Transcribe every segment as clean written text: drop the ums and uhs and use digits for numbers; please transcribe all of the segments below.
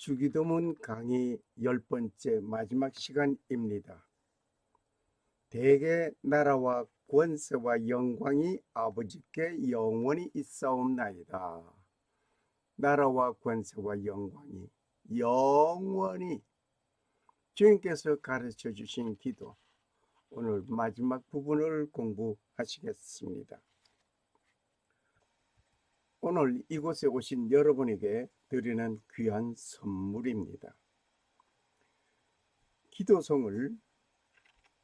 주기도문 강의 10번째 마지막 시간입니다. 대개 나라와 권세와 영광이 아버지께 영원히 있사옵나이다. 나라와 권세와 영광이 영원히 주님께서 가르쳐 주신 기도, 오늘 마지막 부분을 공부하시겠습니다. 오늘 이곳에 오신 여러분에게 드리는 귀한 선물입니다. 기도송을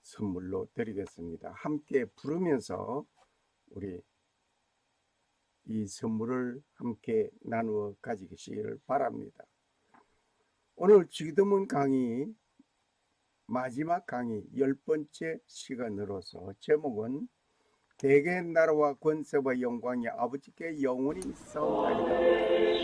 선물로 드리겠습니다. 함께 부르면서 우리 이 선물을 함께 나누어 가지시기를 바랍니다. 오늘 주기도문 강의 마지막 강의 10번째 시간으로서 제목은 대개 나라와 권세와 영광이 아버지께 영원히 있사옵나이다.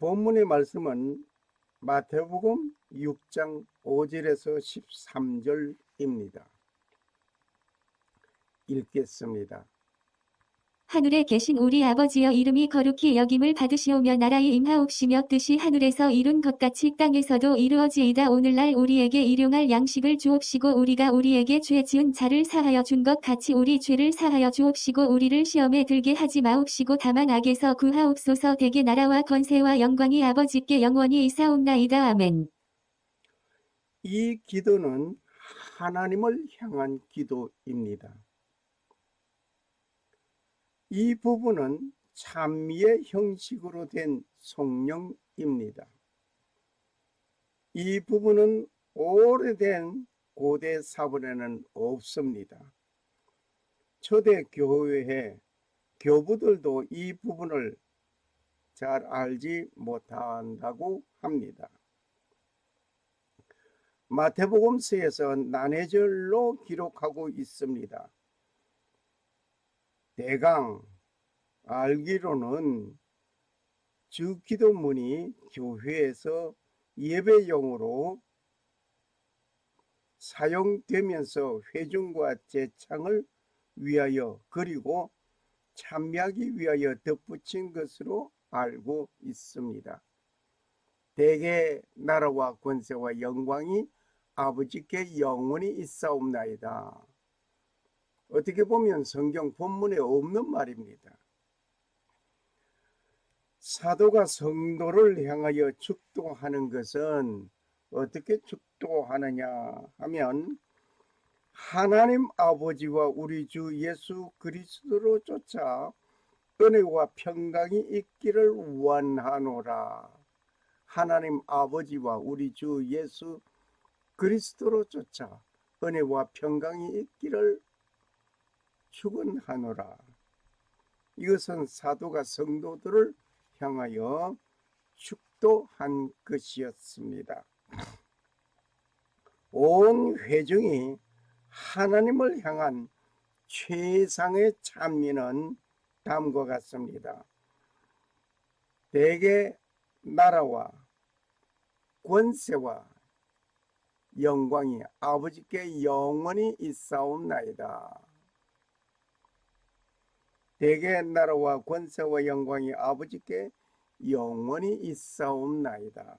본문의 말씀은 마태복음 6장 5절에서 13절입니다. 읽겠습니다. 하늘에 계신 우리 아버지여, 이름이 거룩히 여김을 받으시오며 나라의 임하옵시며 뜻이 하늘에서 이룬 것 같이 땅에서도 이루어지이다. 오늘날 우리에게 일용할 양식을 주옵시고 우리가 우리에게 죄 지은 자를 사하여 준 것 같이 우리 죄를 사하여 주옵시고 우리를 시험에 들게 하지 마옵시고 다만 악에서 구하옵소서. 대개 나라와 권세와 영광이 아버지께 영원히 있사옵나이다. 아멘. 이 기도는 하나님을 향한 기도입니다. 이 부분은 찬미의 형식으로 된 성령입니다. 이 부분은 오래된 고대 사본에는 없습니다. 초대 교회의 교부들도 이 부분을 잘 알지 못한다고 합니다. 마태복음서에서 난해절로 기록하고 있습니다. 대강 알기로는 주기도문이 교회에서 예배용으로 사용되면서 회중과 제창을 위하여 그리고 찬미하기 위하여 덧붙인 것으로 알고 있습니다. 대개 나라와 권세와 영광이 아버지께 영원히 있사옵나이다. 어떻게 보면 성경 본문에 없는 말입니다. 사도가 성도를 향하여 축도하는 것은 어떻게 축도하느냐 하면 하나님 아버지와 우리 주 예수 그리스도로 쫓아 은혜와 평강이 있기를 원하노라. 하나님 아버지와 우리 주 예수 그리스도로 쫓아 은혜와 평강이 있기를 축원하노라. 이것은 사도가 성도들을 향하여 축도한 것이었습니다. 온 회중이 하나님을 향한 최상의 찬미는 다음과 같습니다. 대개 나라와 권세와 영광이 아버지께 영원히 있사옵나이다. 대개 나라와 권세와 영광이 아버지께 영원히 있사옵나이다.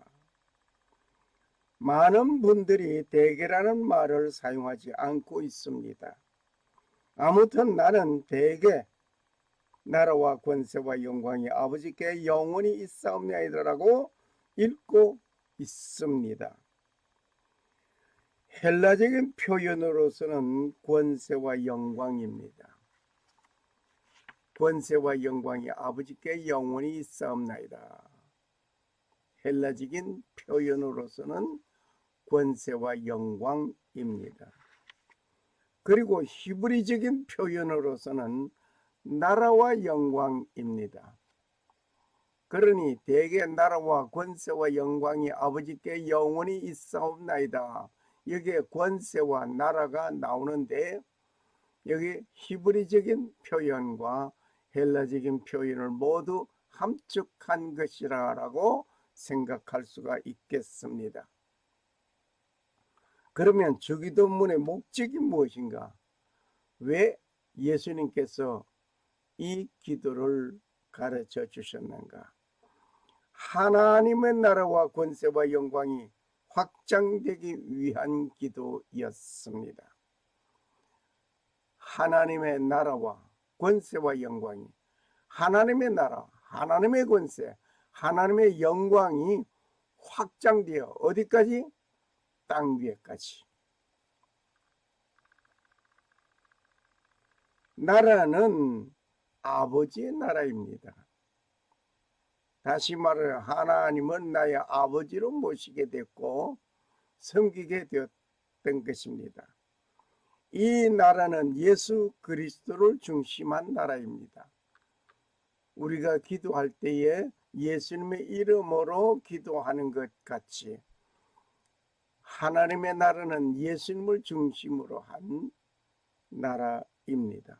많은 분들이 대개라는 말을 사용하지 않고 있습니다. 아무튼 나는 대개 나라와 권세와 영광이 아버지께 영원히 있사옵나이다라고 읽고 있습니다. 헬라적인 표현으로서는 권세와 영광입니다. 권세와 영광이 아버지께 영원히 있사옵나이다. 헬라적인 표현으로서는 권세와 영광입니다. 그리고 히브리적인 표현으로서는 나라와 영광입니다. 그러니 대개 나라와 권세와 영광이 아버지께 영원히 있사옵나이다. 여기에 권세와 나라가 나오는데 여기 히브리적인 표현과 헬라적인 표현을 모두 함축한 것이라고 생각할 수가 있겠습니다. 그러면 주기도문의 목적이 무엇인가? 왜 예수님께서 이 기도를 가르쳐 주셨는가? 하나님의 나라와 권세와 영광이 확장되기 위한 기도였습니다. 하나님의 나라와 권세와 영광이, 하나님의 나라, 하나님의 권세, 하나님의 영광이 확장되어 어디까지? 땅 위에까지. 나라는 아버지의 나라입니다. 다시 말해 하나님은 나의 아버지로 모시게 됐고 섬기게 되었던 것입니다. 이 나라는 예수 그리스도를 중심한 나라입니다. 우리가 기도할 때에 예수님의 이름으로 기도하는 것 같이 하나님의 나라는 예수님을 중심으로 한 나라입니다.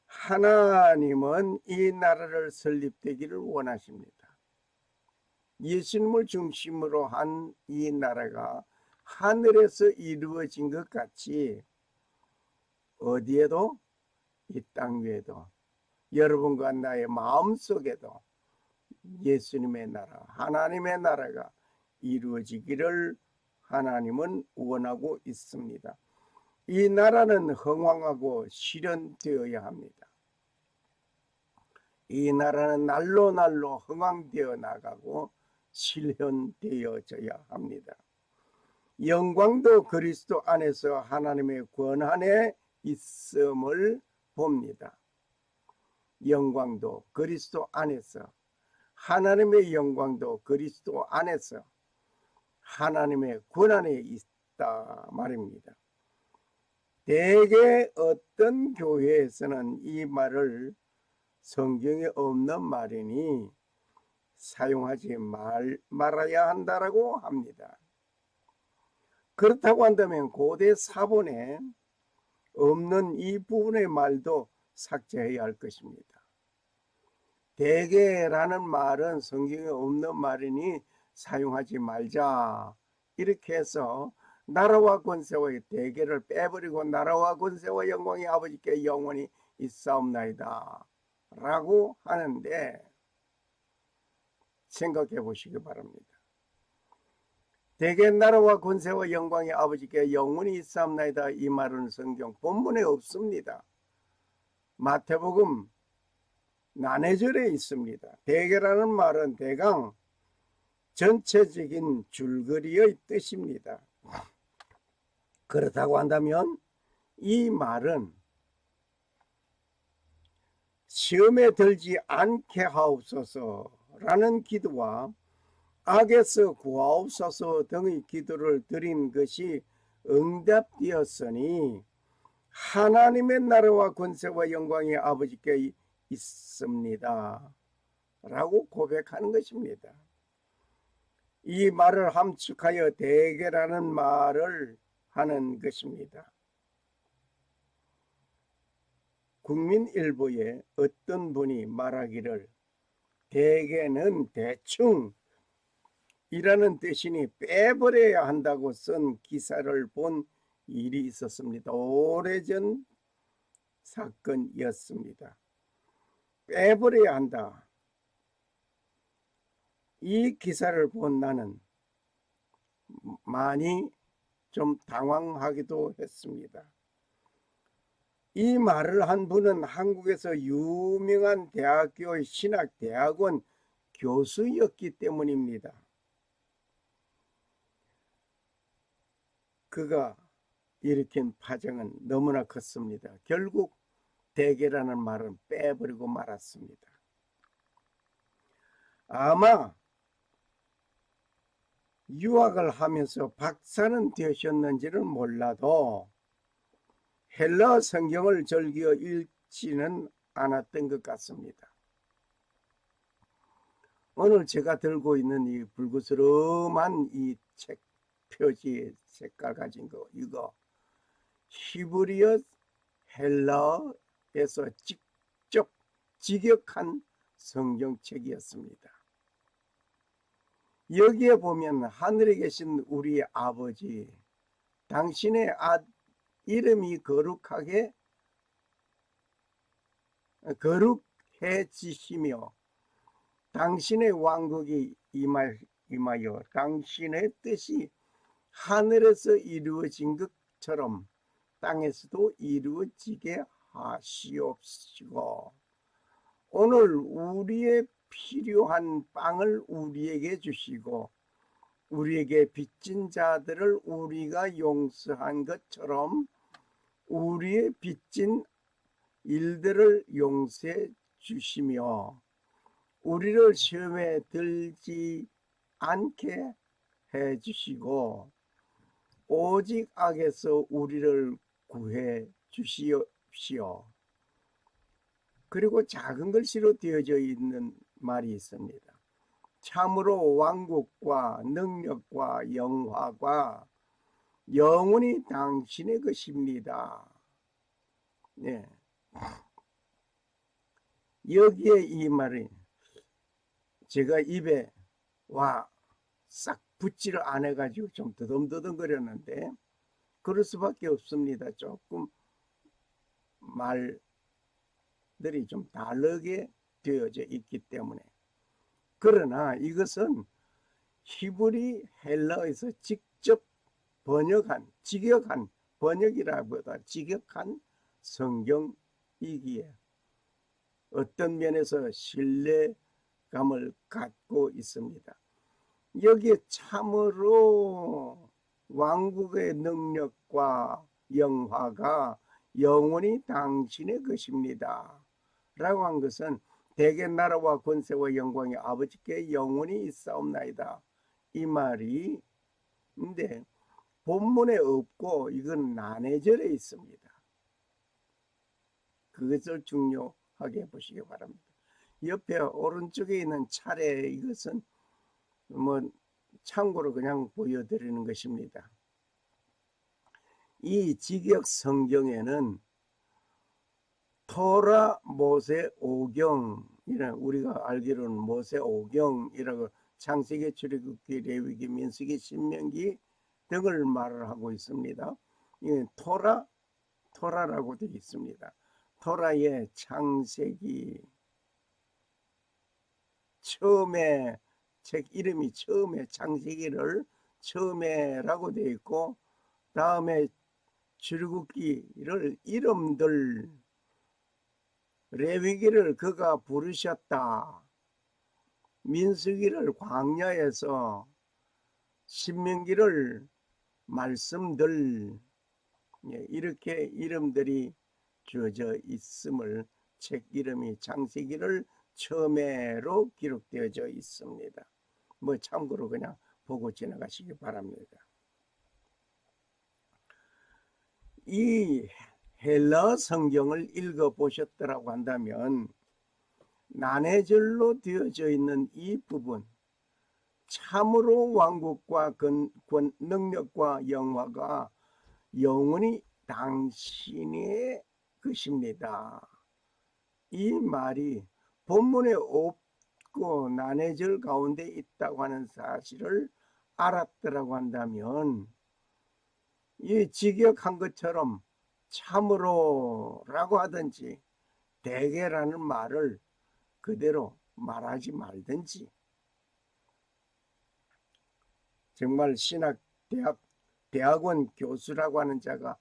하나님은 이 나라를 설립되기를 원하십니다. 예수님을 중심으로 한 이 나라가 하늘에서 이루어진 것 같이 어디에도 이 땅 위에도 여러분과 나의 마음속에도 예수님의 나라, 하나님의 나라가 이루어지기를 하나님은 원하고 있습니다. 이 나라는 흥왕하고 실현되어야 합니다. 이 나라는 날로 날로 흥왕되어 나가고 실현되어져야 합니다. 영광도 그리스도 안에서 하나님의 권한에 있음을 봅니다. 영광도 그리스도 안에서, 하나님의 영광도 그리스도 안에서 하나님의 권한에 있다 말입니다. 대개 어떤 교회에서는 이 말을 성경에 없는 말이니 사용하지 말아야 한다라고 합니다. 그렇다고 한다면 고대 사본에 없는 이 부분의 말도 삭제해야 할 것입니다. 대개라는 말은 성경에 없는 말이니 사용하지 말자. 이렇게 해서 나라와 권세와 대개를 빼버리고 나라와 권세와 영광이 아버지께 영원히 있사옵나이다 라고 하는데 생각해 보시기 바랍니다. 대개 나라와 권세와 영광이 아버지께 영원히 있사옵나이다 이 말은 성경 본문에 없습니다. 마태복음 난해절에 있습니다. 대개라는 말은 대강 전체적인 줄거리의 뜻입니다. 그렇다고 한다면 이 말은 시험에 들지 않게 하옵소서라는 기도와 악에서 구하옵소서 등의 기도를 드린 것이 응답되었으니 하나님의 나라와 권세와 영광이 아버지께 있습니다 라고 고백하는 것입니다. 이 말을 함축하여 대개라는 말을 하는 것입니다. 국민일보에 어떤 분이 말하기를 대개는 대충 이라는 뜻이니 빼버려야 한다고 쓴 기사를 본 일이 있었습니다. 오래전 사건이었습니다. 빼버려야 한다. 이 기사를 본 나는 많이 좀 당황하기도 했습니다. 이 말을 한 분은 한국에서 유명한 대학교의 신학대학원 교수였기 때문입니다. 그가 일으킨 파장은 너무나 컸습니다. 결국 대개라는 말은 빼버리고 말았습니다. 아마 유학을 하면서 박사는 되셨는지는 몰라도 헬라 성경을 즐겨 읽지는 않았던 것 같습니다. 오늘 제가 들고 있는 이 불그스름한 이 책 표지 색깔 가진 거, 이거 히브리어 헬라에서 직접 직역한 성경책이었습니다. 여기에 보면 하늘에 계신 우리 아버지, 당신의 이름이 거룩해지시며 당신의 왕국이 임하여 당신의 뜻이 하늘에서 이루어진 것처럼 땅에서도 이루어지게 하시옵시고 오늘 우리의 필요한 빵을 우리에게 주시고 우리에게 빚진 자들을 우리가 용서한 것처럼 우리의 빚진 일들을 용서해 주시며 우리를 시험에 들지 않게 해 주시고 오직 악에서 우리를 구해 주시옵시오. 그리고 작은 글씨로 되어져 있는 말이 있습니다. 참으로 왕국과 능력과 영화가 영원히 당신의 것입니다. 네. 여기에 이 말이 제가 입에 싹 붙지를 안 해가지고 좀 더듬더듬거렸는데 그럴 수밖에 없습니다. 조금 말들이 좀 다르게 되어져 있기 때문에. 그러나 이것은 히브리 헬라에서 직접 직역한 번역이라보다 직역한 성경이기에 어떤 면에서 신뢰감을 갖고 있습니다. 여기에 참으로 왕국의 능력과 영화가 영원히 당신의 것입니다. 라고 한 것은 대개 나라와 권세와 영광이 아버지께 영원히 있사옵나이다. 이 말이 근데 본문에 없고 이건 난해절에 있습니다. 그것을 중요하게 보시기 바랍니다. 옆에 오른쪽에 있는 차례 이것은 참고로 그냥 보여드리는 것입니다. 이 직역 성경에는 토라 모세 오경이라는 우리가 알기로는 모세 오경이라고 창세기, 출애굽기, 레위기, 민수기, 신명기 등을 말을 하고 있습니다. 이 토라라고 되어 있습니다. 토라의 창세기 처음에 책 이름이 처음에 창세기를 처음에라고 되어 있고 다음에 출애굽기를 이름들 레위기를 그가 부르셨다. 민수기를 광야에서 신명기를 말씀들 이렇게 이름들이 주어져 있음을 책 이름이 창세기를 처음에로 기록되어져 있습니다. 참고로 그냥 보고 지나가시기 바랍니다. 이 헬라 성경을 읽어보셨더라고 한다면 난해절로 되어져 있는 이 부분, 참으로 왕국과 능력과 영화가 영원히 당신의 것입니다. 이 말이 본문에 없고 난해절 가운데 있다고 하는 사실을 알았더라고 한다면 이 직역한 것처럼 참으로라고 하든지 대개라는 말을 그대로 말하지 말든지, 정말 대학원 교수라고 하는 자가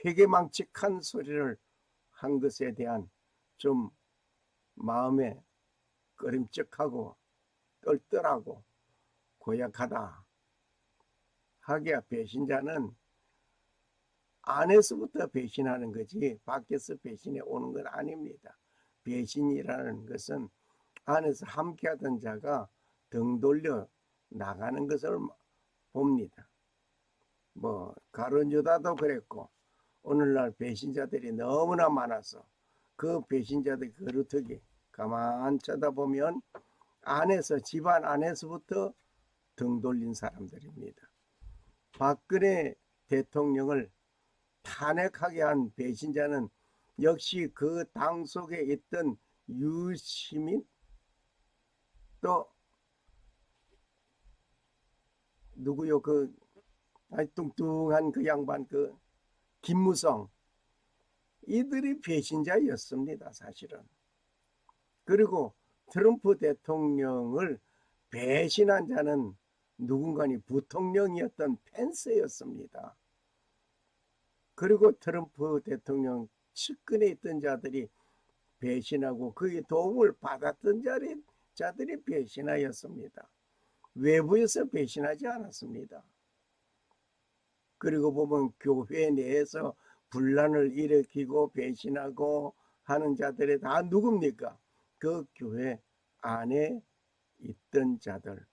회개망측한 소리를 한 것에 대한 좀 마음에 꺼림칙하고 떨떠하고 고약하다 하기야 배신자는 안에서부터 배신하는 거지 밖에서 배신해 오는 건 아닙니다. 배신이라는 것은 안에서 함께하던 자가 등 돌려 나가는 것을 봅니다. 뭐 가룟 유다도 그랬고, 오늘날 배신자들이 너무나 많아서 그 배신자들 그루터기 가만 쳐다보면 안에서, 집안 안에서부터 등 돌린 사람들입니다. 박근혜 대통령을 탄핵하게 한 배신자는 역시 그 당 속에 있던 유시민, 또 누구요, 그 뚱뚱한 그 양반, 그 김무성, 이들이 배신자였습니다, 사실은. 그리고 트럼프 대통령을 배신한 자는 누군가니 부통령이었던 펜스였습니다. 그리고 트럼프 대통령 측근에 있던 자들이 배신하고 그의 도움을 받았던 자들이 배신하였습니다. 외부에서 배신하지 않았습니다. 그리고 보면 교회 내에서 분란을 일으키고 배신하고 하는 자들이 다 누굽니까? 그 교회 안에 있던 자들,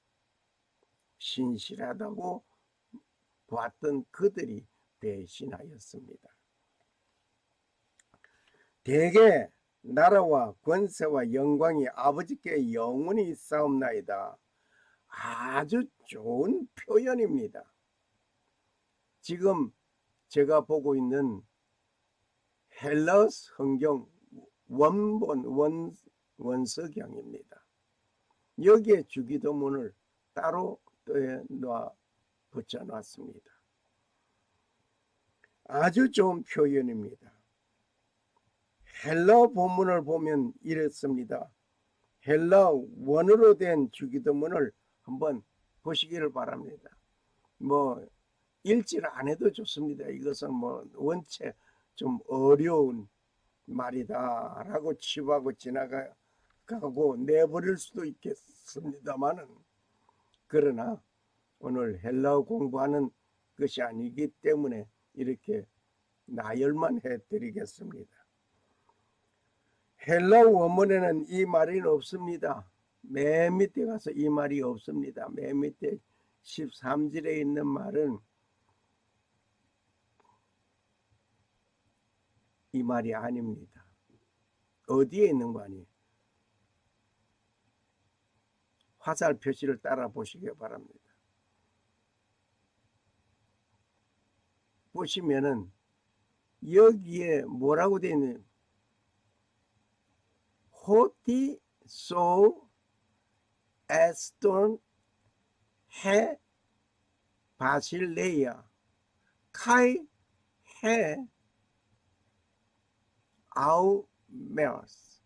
신실하다고 봤던 그들이 배신하였습니다. 대개 나라와 권세와 영광이 아버지께 영원히 있사옵나이다. 아주 좋은 표현입니다. 지금 제가 보고 있는 헬라 성경 원본 원서경입니다. 여기에 주기도문을 따로 붙여놨습니다. 아주 좋은 표현입니다. 헬라 본문을 보면 이렇습니다. 헬라 원어로 된 주기도문을 한번 보시기를 바랍니다. 뭐 읽지를 안 해도 좋습니다. 이것은 뭐 원체 좀 어려운 말이다 라고 치부하고 지나가고 내버릴 수도 있겠습니다만은, 그러나 오늘 헬라어 공부하는 것이 아니기 때문에 이렇게 나열만 해드리겠습니다. 헬라어 원문에는 이 말이 없습니다. 맨 밑에 가서 이 말이 없습니다. 맨 밑에 13절에 있는 말은 이 말이 아닙니다. 어디에 있는 거 아니에요? 화살 표시를 따라 보시기 바랍니다. 보시면은 여기에 뭐라고 되어 있는, 호티 소 에스톤 해 바실레이아 카이 해 아우메어스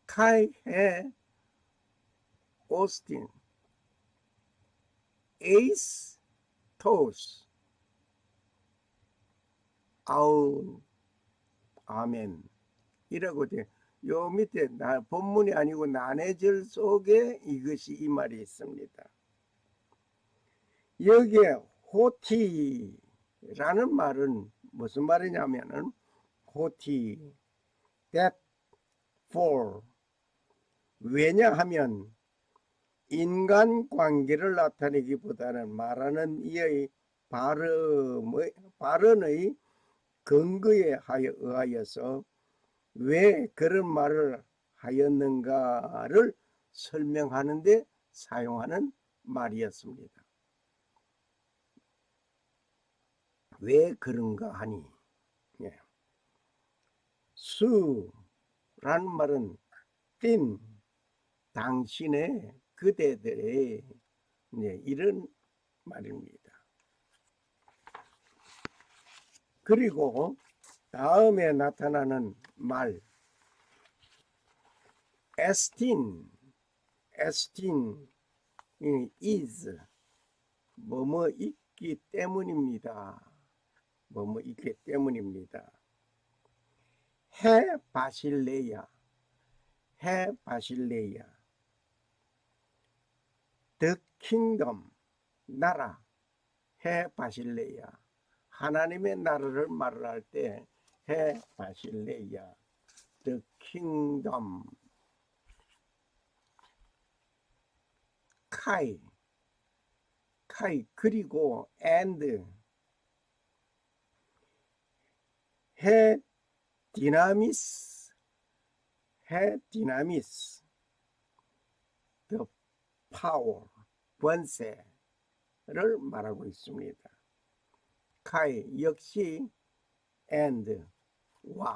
카이 해 오스틴 에이스 토스 아운 아멘 이라고 돼. 요 밑에 본문이 아니고 난해절 속에 이것이 이 말이 있습니다. 여기에 호티라는 말은 무슨 말이냐면은 호티 that for, 왜냐하면 인간 관계를 나타내기보다는 말하는 이의 발언의 근거에 의하여서 왜 그런 말을 하였는가를 설명하는데 사용하는 말이었습니다. 왜 그런가 하니, 예. 수라는 말은 띤 당신의 그대들의 이런 말입니다. 그리고 다음에 나타나는 말 에스틴 is 뭐뭐 있기 때문입니다. 뭐뭐 있기 때문입니다. 해 바실레야 The kingdom 나라 해 바실레야 하나님의 나라를 말을 할 때 해 바실레야 The kingdom 카이 그리고 and 해 디나미스 the power 권세를 말하고 있습니다. 카이 역시 and 와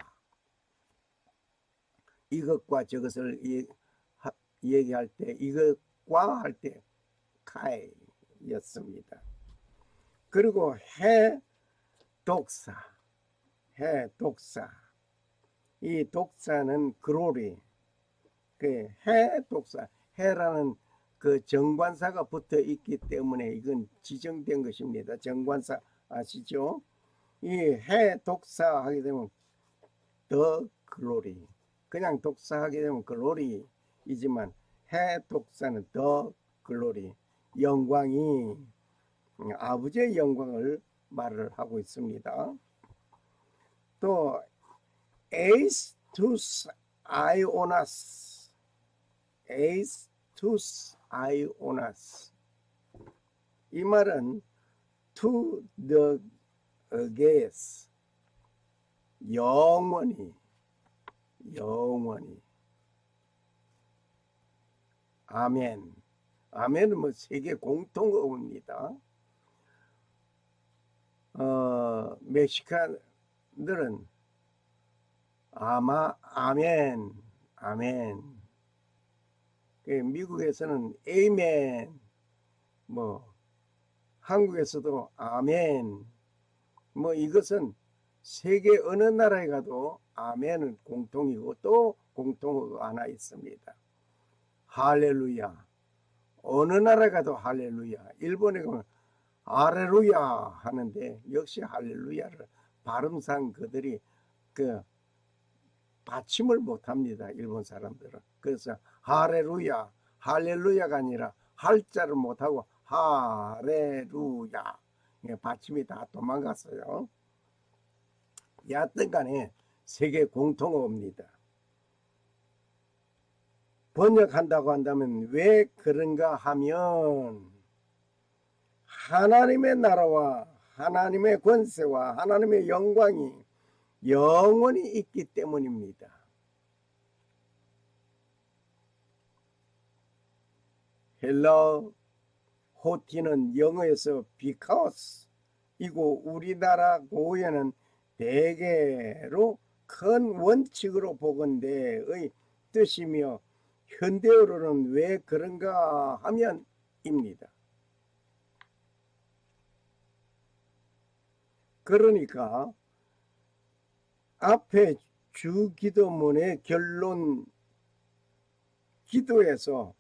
이것과 저것을 얘기할 때 이것과 할 때 카이였습니다. 그리고 해 독사 이 독사는 glory 해 독사 해라는 그 정관사가 붙어 있기 때문에 이건 지정된 것입니다. 정관사 아시죠? 이 해 독사하게 되면 the glory 그냥 독사하게 되면 glory이지만 해 독사는 the glory 영광이 아버지의 영광을 말을 하고 있습니다. 또 에이스투스 아이오나스 이 말은 to the against 영원히 아멘은 뭐 세계 공통어입니다. 멕시칸들은 아멘 미국에서는 에이멘 뭐 한국에서도 아멘 뭐 이것은 세계 어느 나라에 가도 아멘은 공통이고 또 공통어가 하나 있습니다. 할렐루야 어느 나라 가도 할렐루야 일본에 가면 할렐루야 하는데 역시 할렐루야를 발음상 그들이 그 받침을 못합니다. 일본 사람들은. 그래서 할렐루야가 아니라 할자를 못하고 할렐루야 받침이 다 도망갔어요. 여하튼 간에 세계 공통어입니다. 번역한다고 한다면 왜 그런가 하면 하나님의 나라와 하나님의 권세와 하나님의 영광이 영원히 있기 때문입니다. 헬라어 호티는 영어에서 because 이고 우리나라 고유어는 대개로 큰 원칙으로 보건대의 뜻이며 현대어로는 왜 그런가 하면 입니다. 그러니까 앞에 주기도문의 결론 기도에서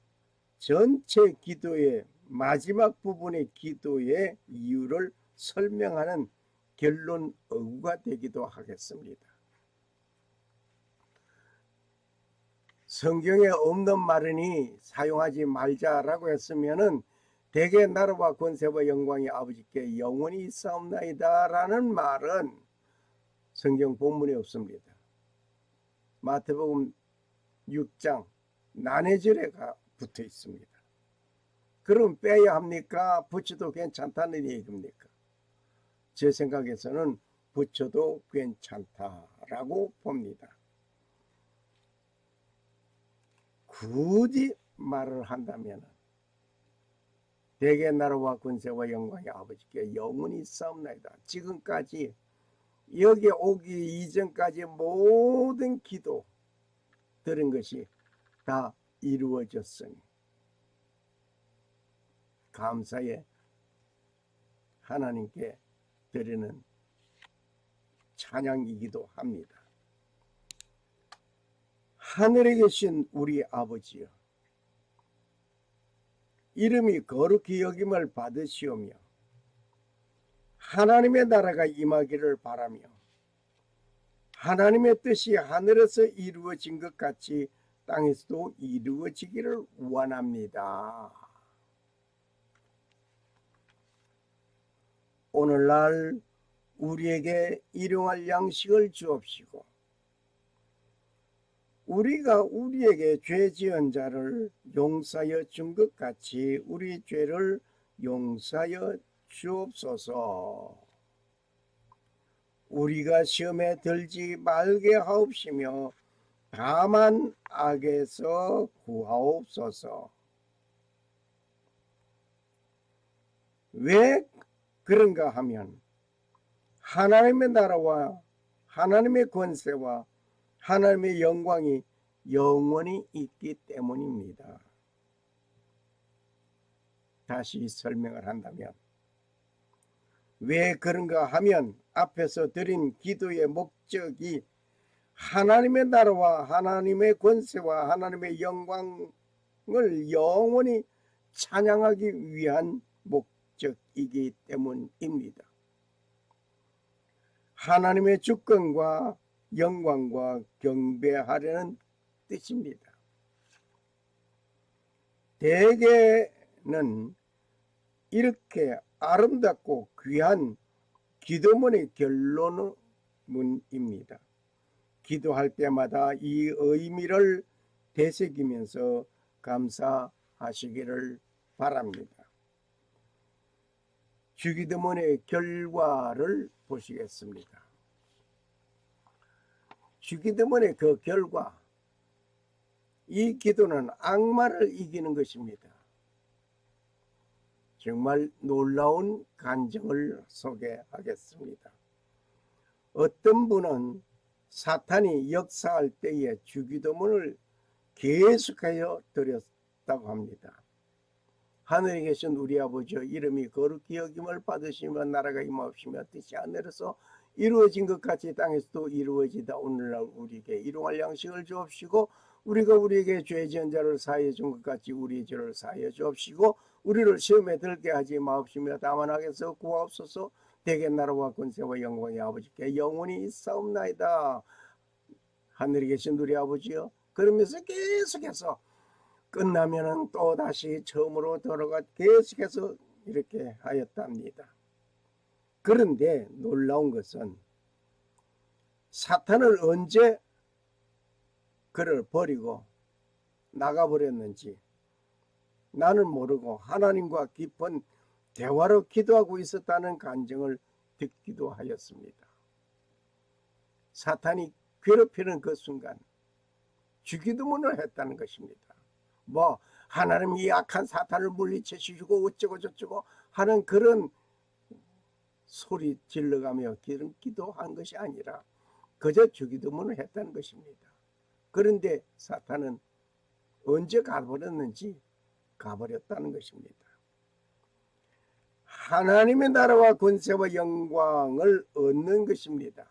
전체 기도의 마지막 부분의 기도의 이유를 설명하는 결론 어구가 되기도 하겠습니다. 성경에 없는 말이니 사용하지 말자라고 했으면은 대개 나라와 권세와 영광이 아버지께 영원히 있사옵나이다 라는 말은 성경 본문에 없습니다. 마태복음 6장 난해절에가 붙어 있습니다. 그럼 빼야 합니까? 붙여도 괜찮다는 얘기입니까? 제 생각에서는 붙여도 괜찮다라고 봅니다. 굳이 말을 한다면 대개 나라와 권세와 영광의 아버지께 영원히 싸움나이다. 지금까지 여기 오기 이전까지 모든 기도 들은 것이 다 이루어졌으니 감사의 하나님께 드리는 찬양이기도 합니다. 하늘에 계신 우리 아버지여, 이름이 거룩히 여김을 받으시오며 하나님의 나라가 임하기를 바라며 하나님의 뜻이 하늘에서 이루어진 것 같이 땅에서도 이루어지기를 원합니다. 오늘날 우리에게 일용할 양식을 주옵시고 우리가 우리에게 죄 지은 자를 용서하여 준 것 같이 우리 죄를 용서하여 주옵소서. 우리가 시험에 들지 말게 하옵시며 다만 악에서 구하옵소서. 왜 그런가 하면 하나님의 나라와 하나님의 권세와 하나님의 영광이 영원히 있기 때문입니다. 다시 설명을 한다면 왜 그런가 하면 앞에서 드린 기도의 목적이 하나님의 나라와 하나님의 권세와 하나님의 영광을 영원히 찬양하기 위한 목적이기 때문입니다. 하나님의 주권과 영광과 경배하려는 뜻입니다. 대개는 이렇게 아름답고 귀한 기도문의 결론문입니다. 기도할 때마다 이 의미를 되새기면서 감사하시기를 바랍니다. 주기도문의 결과를 보시겠습니다. 주기도문의 그 결과, 이 기도는 악마를 이기는 것입니다. 정말 놀라운 간증을 소개하겠습니다. 어떤 분은 사탄이 역사할 때에 주기도문을 계속하여 드렸다고 합니다. 하늘에 계신 우리 아버지여, 이름이 거룩히 여김을 받으시며 나라가 임하옵시며 뜻이 하늘에서 이루어진 것 같이 땅에서도 이루어지다. 오늘날 우리에게 일용할 양식을 주옵시고 우리가 우리에게 죄 지은 자를 사하여 준 것 같이 우리 죄를 사하여 주옵시고 우리를 시험에 들게 하지 마옵시며 다만 악에서 구하옵소서. 대개 나라와 권세와 영광의 아버지께 영원히 있사옵나이다. 하늘에 계신 우리 아버지여, 그러면서 계속해서 끝나면은 또 다시 처음으로 돌아가 계속해서 이렇게 하였답니다. 그런데 놀라운 것은 사탄을 언제 그를 버리고 나가버렸는지 나는 모르고 하나님과 깊은 대화로 기도하고 있었다는 간증을 듣기도 하였습니다. 사탄이 괴롭히는 그 순간 주기도문을 했다는 것입니다. 하나님이 약한 사탄을 물리치시고 어쩌고 저쩌고 하는 그런 소리 질러가며 기도한 것이 아니라 그저 주기도문을 했다는 것입니다. 그런데 사탄은 언제 가버렸는지 가버렸다는 것입니다. 하나님의 나라와 권세와 영광을 얻는 것입니다.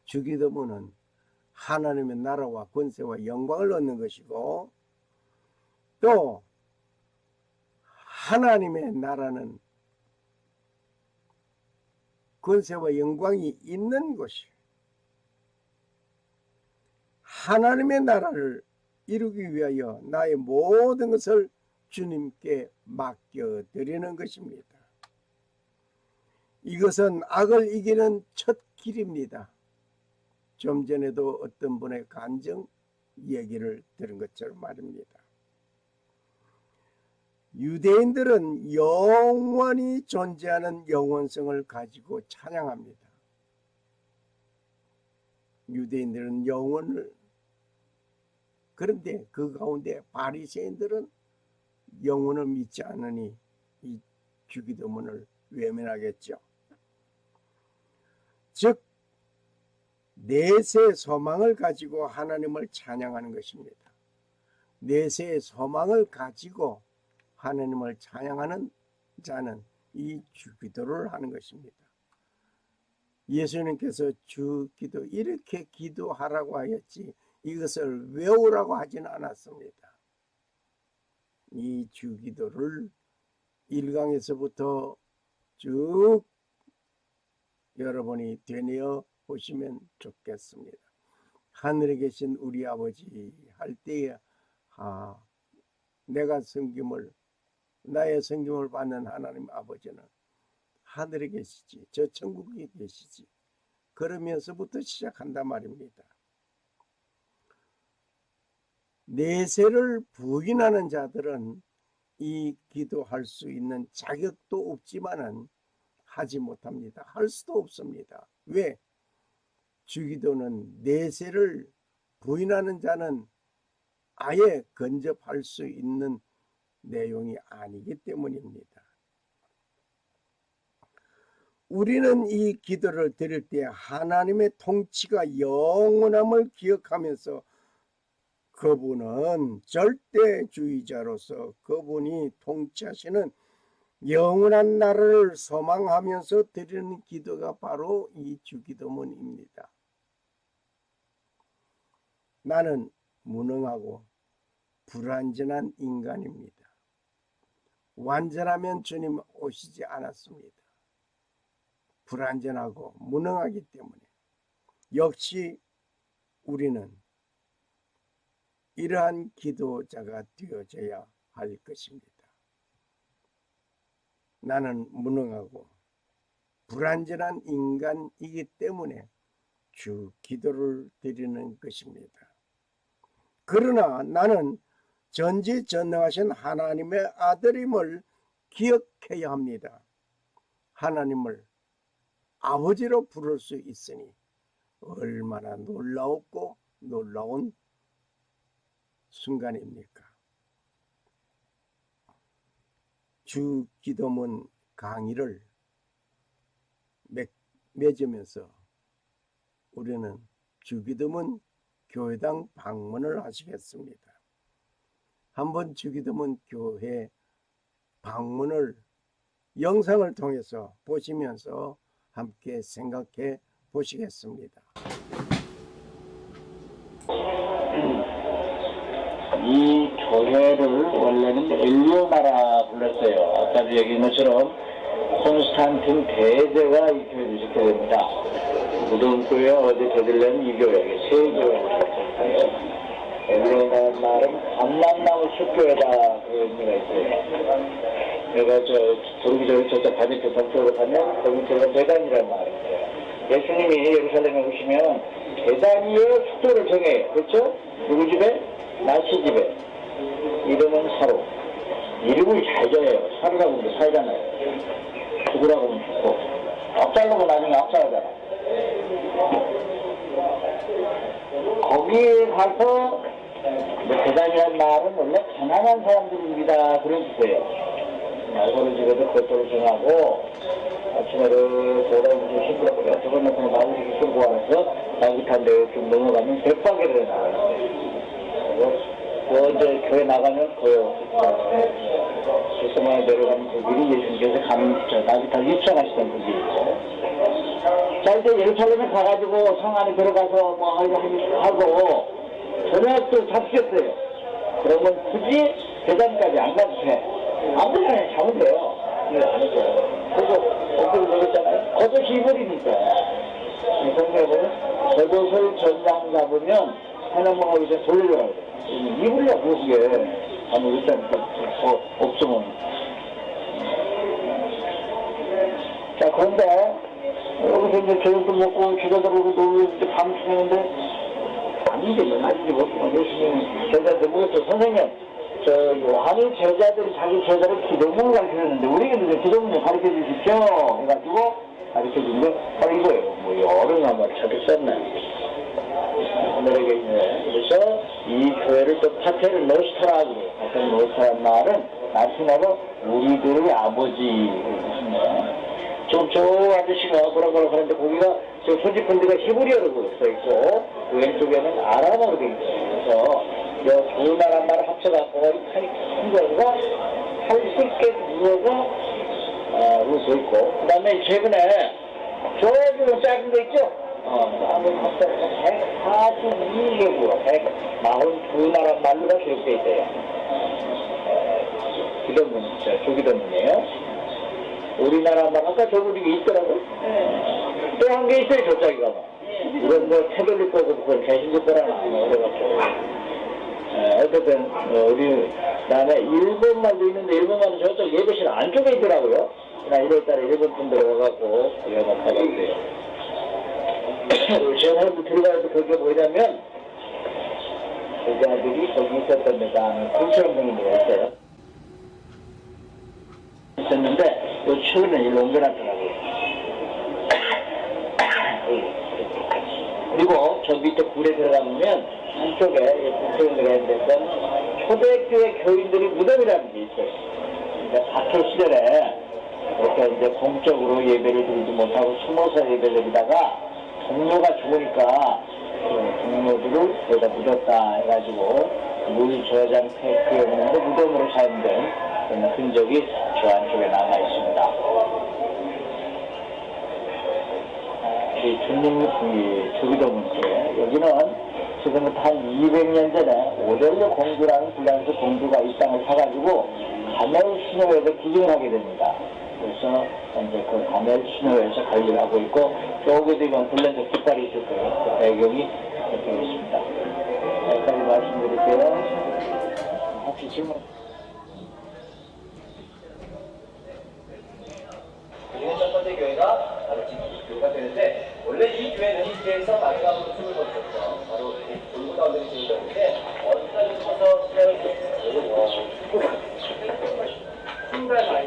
주기도문은 하나님의 나라와 권세와 영광을 얻는 것이고, 또 하나님의 나라는 권세와 영광이 있는 곳이, 하나님의 나라를 이루기 위하여 나의 모든 것을 주님께 맡겨드리는 것입니다. 이것은 악을 이기는 첫 길입니다. 좀 전에도 어떤 분의 간증 얘기를 들은 것처럼 말입니다. 유대인들은 영원히 존재하는 영원성을 가지고 찬양합니다. 유대인들은 영원을 그런데 그 가운데 바리새인들은 영혼을 믿지 않으니 이 주기도문을 외면하겠죠. 즉 내세 소망을 가지고 하나님을 찬양하는 것입니다. 내세의 소망을 가지고 하나님을 찬양하는 자는 이 주기도를 하는 것입니다. 예수님께서 주기도 이렇게 기도하라고 하였지 이것을 외우라고 하지는 않았습니다. 이 주기도를 1강에서부터 쭉 여러분이 되뇌어 보시면 좋겠습니다. 하늘에 계신 우리 아버지 할 때에 내가 나의 섬김을 받는 하나님 아버지는 하늘에 계시지 저 천국에 계시지 그러면서부터 시작한단 말입니다. 내세를 부인하는 자들은 이 기도할 수 있는 자격도 없지만은 하지 못합니다. 할 수도 없습니다. 왜? 주기도는 내세를 부인하는 자는 아예 근접할 수 있는 내용이 아니기 때문입니다. 우리는 이 기도를 드릴 때 하나님의 통치가 영원함을 기억하면서 그분은 절대주의자로서 그분이 통치하시는 영원한 나라를 소망하면서 드리는 기도가 바로 이 주기도문입니다. 나는 무능하고 불완전한 인간입니다. 완전하면 주님 오시지 않았습니다. 불완전하고 무능하기 때문에 역시 우리는 이러한 기도자가 되어져야 할 것입니다. 나는 무능하고 불완전한 인간이기 때문에 주 기도를 드리는 것입니다. 그러나 나는 전지전능하신 하나님의 아들임을 기억해야 합니다. 하나님을 아버지로 부를 수 있으니 얼마나 놀라웠고 놀라운 순간입니까? 주 기도문 강의를 맺으면서 우리는 주 기도문 교회당 방문을 하시겠습니다. 한번 주 기도문 교회 방문을 영상을 통해서 보시면서 함께 생각해 보시겠습니다. 이 교회를 원래는 엘리오나라 불렀어요. 아까도 얘기한 것처럼 콘스탄틴 대제가 이 교회를 지켜야 됩니다. 무덤교회 어디 되들려면 이 교회, 세 교회를 엘리오나라는 말은 감람나무 숲교회다 그 의미가 있어요. 내가 조르기 전에 저쪽 반대편 동쪽으로 가면 거기 들어가 대단이라는 말이에요. 예수님이 예루살렘에 오시면 대단 위에 숙소를 정해요. 그렇죠? 누구 집에? 나시 집에. 이름은 사로. 이름을 잘 정해요. 사로라고 하면 살잖아요. 죽으라고 하면 죽고. 악살라고 나중에 악살하잖아. 거기에 가서 대단이라는 말은 원래 가난한 사람들입니다. 그런 뜻이에요. 말고는 집에도 그것도 정하고 아침에도 돌아오면서 시끄럽고 저번에 마음이 끌고 와서 나기탄 데를 좀 넘어가면 백박이를 나가요. 그리고 이제 교회 나가면 거요. 실성만에 내려가면 그 길이 예수님께서 나기탄 입장하시던 그 길이죠. 자, 이제 예루살렘에 가가지고 성 안에 들어가서 뭐 하고 저녁도 잡수겠어요. 그러면 굳이 대단까지 안 가도 돼. 아무리 그냥 잡으면 돼요. 안 했어요. 그래서 어떻게 되겠잖아요. 겉옷이 이불이니까. 성경에 보면 겉옷을 전장 잡으면 해넘어가 이제 돌려요. 이불이야 무엇이게. 아무 일단 없으면. 자, 그런데 여기서 이제 저녁도 먹고 기도 들어오고 놀고 밤 새는데 아닌데 아닌지 못하면 예수님 제자들 물었죠. 선생님, 요한의 제자들이 자기 제자를 기도문을 가르쳐줬는데 우리에게도 이제 기도문을 가르쳐 주십시오 해가지고 가르쳐 준 게 바로 이거예요. 뭐 여러 나말 찾을 수 없네. 하늘에 계시네. 그래서 이 교회를 또 파테르 노스트라고 그래요. 파테르 노스트라는 말은 라틴어로 우리들의 아버지를 뜻이네. 저 아저씨가 뭐라고 하는데 거기가 저 소지품들가 히브리어로 써있고 왼쪽에는 아람어로 되어 있어요. 그래서 두 나라 말을 합쳐갖고 칸이 큰 거가 80개 구호가 써있고 그 다음에 최근에 저기 작은 거 있죠? 작은 합쳐서 142개 구호 142나라 말로가 기록되어 있어요. 기도문, 조기도문이에요. 우리나라 말 아까 저분이 있더라고. 또 한 개 있어요, 저자기가 막. 이건 뭐 태블릿 거고 그건 개신교 거라나 그래갖고. 어쨌든 우리 그다음에 일본말도 있는데 일본말은 저쪽 예배실 안쪽에 있더라고요. 나 1월달에 일본 분들 와갖고 연락하고 제가 오늘 들어가서 그게 뭐냐면 여자들이 거기 있었던 데가 9천 명이 모였어요. 있었는데 또 최근에 일로 옮겨놨더라고요. 그리고 저 밑에 굴에 들어가면 한쪽에 북쪽에 들어가는 데서 초대교회 교인들이 무덤이라는 게 있어요. 그러니까 박해 시절에 이렇게 이제 공적으로 예배를 드리지 못하고 숨어서 예배 드리다가 동료가 죽으니까 그 동료들을 여기다 묻었다 해가지고 물 저장 탱크였는데 무덤으로 사용된 그런 흔적이 저 안쪽에 남아 있습니다. 이 주님 주기도문께 여기는 지금부터 한 200년 전에 오델로 공주라는 불란서 공주가 이 땅을 사가지고 가멜 신호에서 기증을 하게 됩니다. 그래서 이제 그 가멜 신호에서 관리를 하고 있고 저기도 이건 불란서 깃발이 있을 거예요. 그 배경이 이렇게 있습니다. 여기까지 말씀드릴게요. 혹시 질문? 이는 첫 번째 교회가 바로 지금 교회가 되는데 원래 이 교회는 이 교회에서 마지막으로 숨을 거뒀죠. 바로 돌고 가운데 교회였는데 어디까지 가서 시작을 했어요. 신발 많이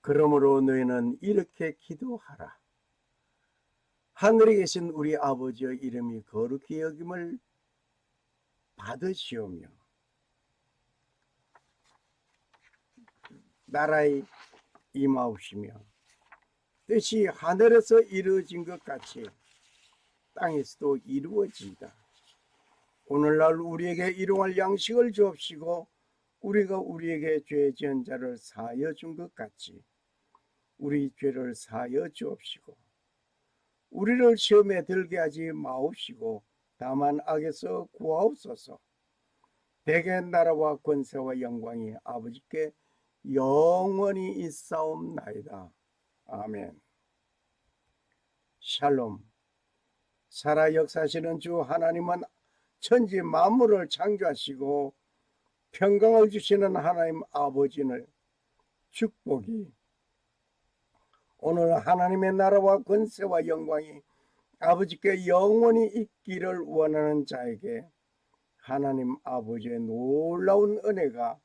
그러므로 너희는 이렇게 기도하라. 하늘에 계신 우리 아버지의 이름이 거룩히 여김을 받으시오며 나라에 임하옵시며 뜻이 하늘에서 이루어진 것 같이 땅에서도 이루어지이다. 오늘날 우리에게 일용할 양식을 주옵시고 우리가 우리에게 죄 지은 자를 사하여 준 것 같이 우리 죄를 사하여 주옵시고 우리를 시험에 들게 하지 마옵시고 다만 악에서 구하옵소서. 대개 나라와 권세와 영광이 아버지께 영원히 있사옵나이다. 아멘. 샬롬. 살아 역사하시는 주 하나님은 천지 만물을 창조하시고 평강을 주시는 하나님 아버지는 축복이 오늘 하나님의 나라와 권세와 영광이 아버지께 영원히 있기를 원하는 자에게 하나님 아버지의 놀라운 은혜가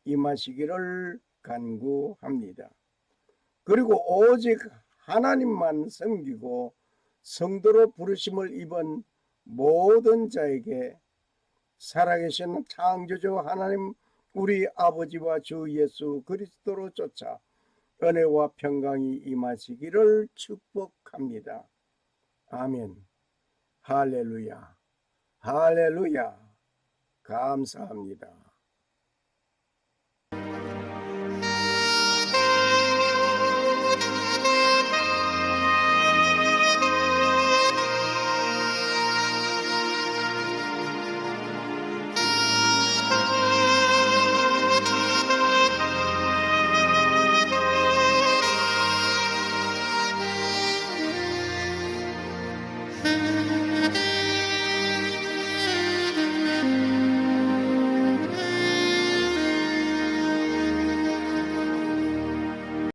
임하시기를 간구합니다. 그리고 오직 하나님만 섬기고 성도로 부르심을 입은 모든 자에게 살아계신 창조주 하나님 우리 아버지와 주 예수 그리스도로 쫓아 은혜와 평강이 임하시기를 축복합니다. 아멘. 할렐루야. 할렐루야. 감사합니다.